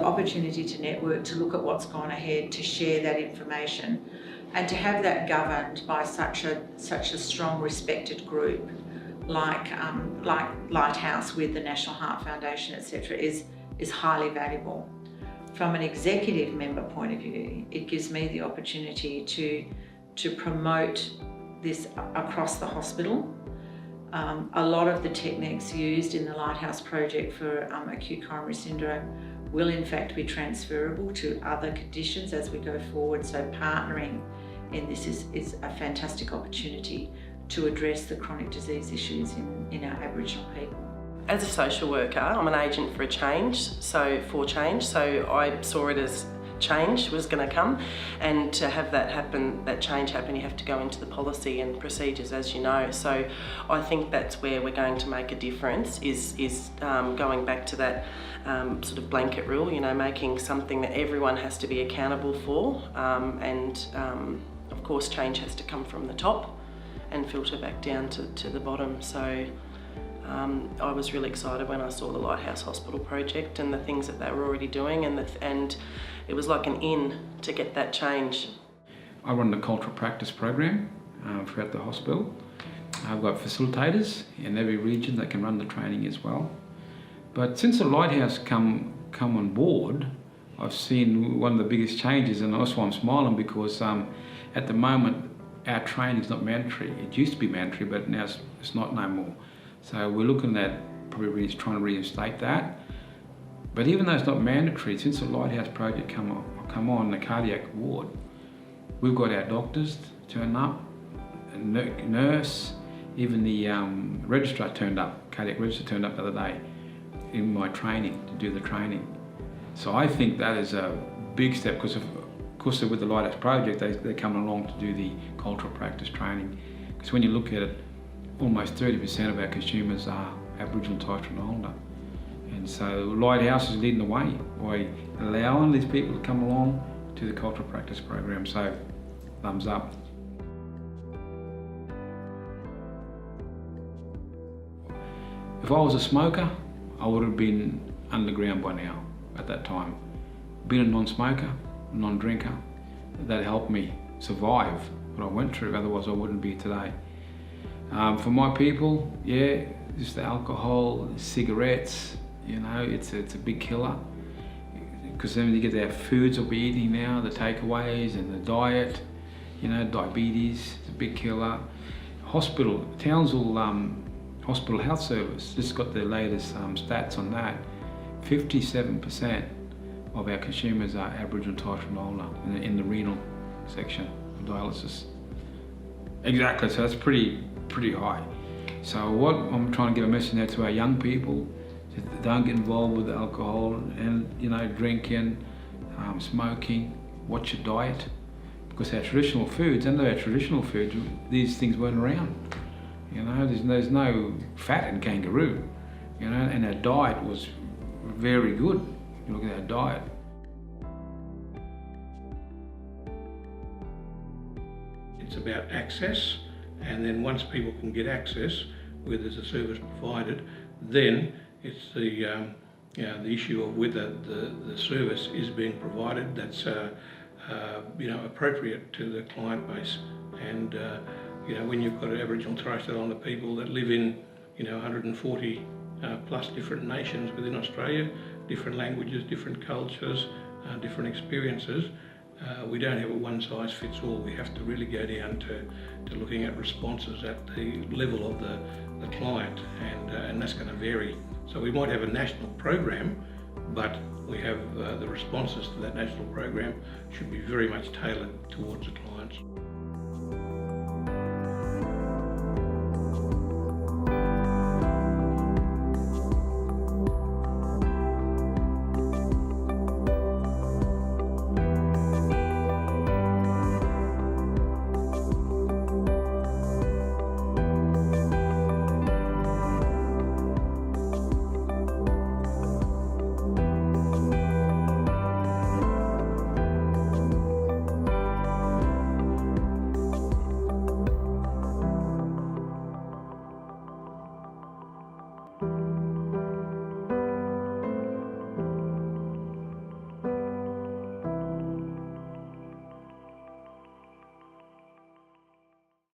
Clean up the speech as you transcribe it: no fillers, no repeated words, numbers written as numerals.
the opportunity to network, to look at what's gone ahead, to share that information, and to have that governed by such a strong, respected group like Lighthouse with the National Heart Foundation, etc., is highly valuable. From an executive member point of view, it gives me the opportunity to promote this across the hospital. A lot of the techniques used in the Lighthouse project for acute coronary syndrome will in fact be transferable to other conditions as we go forward. So partnering in this is a fantastic opportunity to address the chronic disease issues in our Aboriginal people. As a social worker, I'm an agent for change, so I saw it as change was going to come, and to have that happen, that change happen, you have to go into the policy and procedures, as you know. So I think that's where we're going to make a difference, is going back to that sort of blanket rule, you know, making something that everyone has to be accountable for, and of course change has to come from the top and filter back down to the bottom. So I was really excited when I saw the Lighthouse Hospital project and the things that they were already doing, and it was like an in to get that change. I run the cultural practice program throughout the hospital. I've got facilitators in every region that can run the training as well. But since the Lighthouse come on board, I've seen one of the biggest changes, and that's why I'm smiling, because at the moment our training is not mandatory. It used to be mandatory, but now it's not no more. So we're looking at probably trying to reinstate that. But even though it's not mandatory, since the Lighthouse project come on the cardiac ward, we've got our doctors turn up, a nurse, even the registrar turned up, cardiac registrar turned up the other day in my training, to do the training. So I think that is a big step, because of course with the Lighthouse project, they're coming along to do the cultural practice training. Because when you look at it, almost 30% of our consumers are Aboriginal, Torres Strait Islander. And so Lighthouse is leading the way by allowing these people to come along to the cultural practice program. So thumbs up. If I was a smoker, I would have been underground by now at that time. Being a non-smoker, non-drinker, that helped me survive what I went through, otherwise I wouldn't be today. For my people, yeah, just the alcohol, cigarettes, you know, it's a big killer. Because then you get our foods that we're eating now, the takeaways and the diet, you know, diabetes is a big killer. Hospital, Townsville Hospital Health Service just got the latest stats on that. 57% of our consumers are Aboriginal, Torres Strait Islander in the renal section for dialysis. Exactly, so that's pretty high. So what I'm trying to give a message now to our young people, don't get involved with alcohol and, you know, drinking, smoking. Watch your diet, because our traditional foods, these things weren't around. You know, there's no fat in kangaroo, you know, and our diet was very good. You look at our diet. It's about access, and then once people can get access, where there's a service provided, then it's the issue of whether the service is being provided that's appropriate to the client base. And when you've got Aboriginal and Torres Strait Islander people that live in 140 plus different nations within Australia, different languages, different cultures, different experiences, we don't have a one-size-fits-all. We have to really go down to looking at responses at the level of the client, and that's going to vary. So we might have a national program, but we have the responses to that national program should be very much tailored towards the clients.